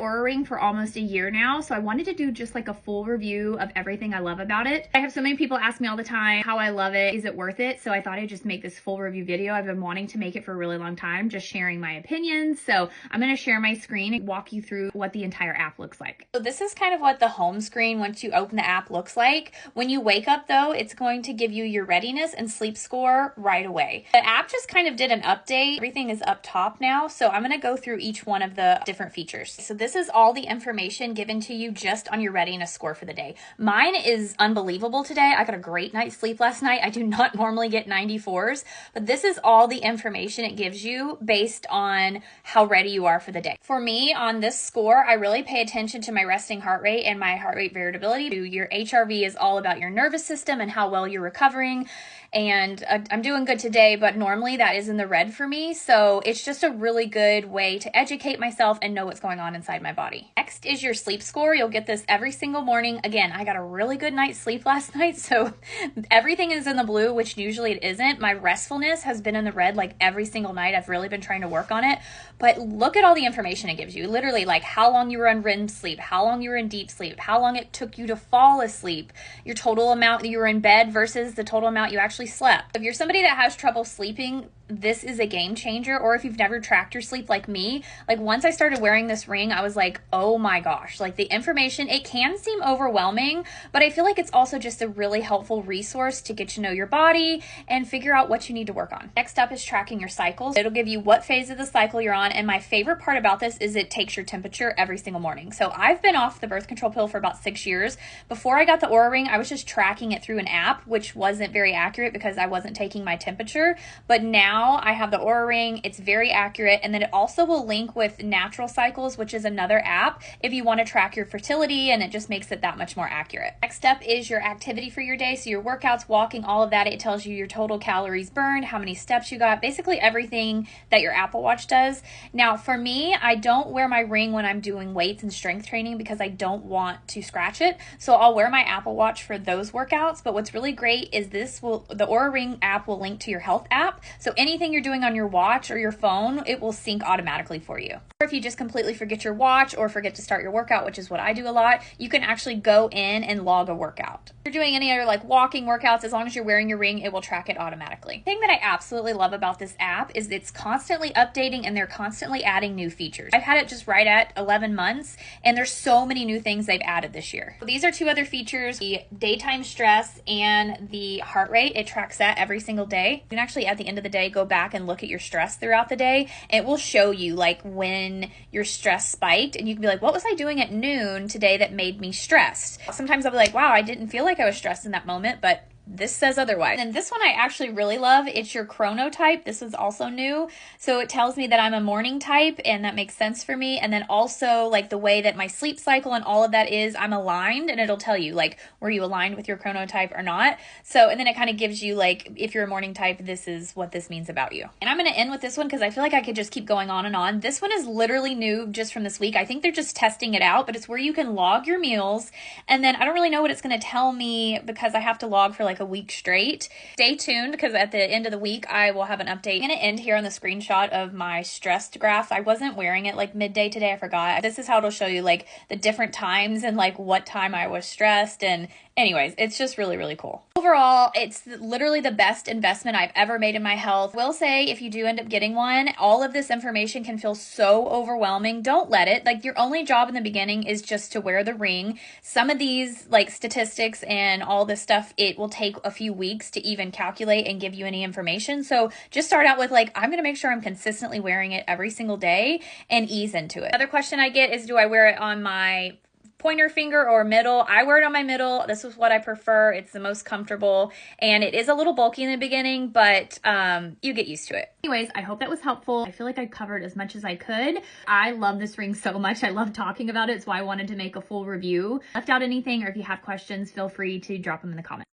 Oura Ring for almost a year now, so I wanted to do just like a full review of everything I love about it. I have so many people ask me all the time how I love it, is it worth it? So I thought I'd just make this full review video. I've been wanting to make it for a really long time, just sharing my opinions. So I'm going to share my screen and walk you through what the entire app looks like. So this is kind of what the home screen once you open the app looks like. When you wake up though, it's going to give you your readiness and sleep score right away. The app just kind of did an update. Everything is up top now. So I'm going to go through each one of the different features. So this is all the information given to you just on your readiness score for the day. Mine is unbelievable today. I got a great night's sleep last night. I do not normally get 94s, but this is all the information it gives you based on how ready you are for the day. For me, on this score, I really pay attention to my resting heart rate and my heart rate variability. Your HRV is all about your nervous system and how well you're recovering. And I'm doing good today, but normally that is in the red for me. So it's just a really good way to educate myself and know what's going on inside my body. Next is your sleep score. You'll get this every single morning. Again, I got a really good night's sleep last night, so everything is in the blue, which usually it isn't. My restfulness has been in the red like every single night. I've really been trying to work on it, but look at all the information it gives you. Literally like how long you were on REM sleep, how long you were in deep sleep, how long it took you to fall asleep, your total amount that you were in bed versus the total amount you actually slept. If you're somebody that has trouble sleeping, this is a game changer. Or if you've never tracked your sleep like me, like once I started wearing this ring, I was like, oh my gosh, like the information, it can seem overwhelming, but I feel like it's also just a really helpful resource to get to know your body and figure out what you need to work on. Next up is tracking your cycles. It'll give you what phase of the cycle you're on. And my favorite part about this is it takes your temperature every single morning. So I've been off the birth control pill for about 6 years. Before I got the Oura Ring, I was just tracking it through an app, which wasn't very accurate because I wasn't taking my temperature. But now I have the Oura Ring. It's very accurate. And then it also will link with Natural Cycles, which is another app if you want to track your fertility, and it just makes it that much more accurate. Next up is your activity for your day. So your workouts, walking, all of that. It tells you your total calories burned, how many steps you got, basically everything that your Apple Watch does. Now for me, I don't wear my ring when I'm doing weights and strength training because I don't want to scratch it. So I'll wear my Apple Watch for those workouts. But what's really great is the Oura Ring app will link to your health app. So anything you're doing on your watch or your phone, it will sync automatically for you. Or if you just completely forget your watch or forget to start your workout, which is what I do a lot, you can actually go in and log a workout. If you're doing any other like walking workouts, as long as you're wearing your ring, it will track it automatically. The thing that I absolutely love about this app is it's constantly updating and they're constantly adding new features. I've had it just right at 11 months and there's so many new things they've added this year. So these are two other features, the daytime stress and the heart rate. It tracks that every single day. You can actually at the end of the day go back and look at your stress throughout the day. It will show you like when your stress spiked and you can be like, what was I doing at noon today that made me stressed? Sometimes I'll be like, wow, I didn't feel like I was stressed in that moment, but this says otherwise. And this one I actually really love. It's your chronotype. This is also new. So it tells me that I'm a morning type and that makes sense for me. And then also like the way that my sleep cycle and all of that is, I'm aligned, and it'll tell you like, were you aligned with your chronotype or not? So, and then it kind of gives you like, if you're a morning type, this is what this means about you. And I'm going to end with this one because I feel like I could just keep going on and on. This one is literally new just from this week. I think they're just testing it out, but it's where you can log your meals. And then I don't really know what it's going to tell me because I have to log for like a week straight. Stay tuned because at the end of the week I will have an update. I'm going to end here on the screenshot of my stressed graph. I wasn't wearing it like midday today. I forgot. This is how it'll show you like the different times and like what time I was stressed. And anyways, it's just really, really cool. Overall, it's literally the best investment I've ever made in my health. Will say if you do end up getting one, all of this information can feel so overwhelming. Don't let it. Like your only job in the beginning is just to wear the ring. Some of these like statistics and all this stuff, it will take a few weeks to even calculate and give you any information. So just start out with like, I'm going to make sure I'm consistently wearing it every single day and ease into it. Another question I get is, do I wear it on my pointer finger or middle? I wear it on my middle. This is what I prefer. It's the most comfortable and it is a little bulky in the beginning, but you get used to it. Anyways, I hope that was helpful. I feel like I covered as much as I could. I love this ring so much. I love talking about it, so I wanted to make a full review. Left out anything, or if you have questions, feel free to drop them in the comments.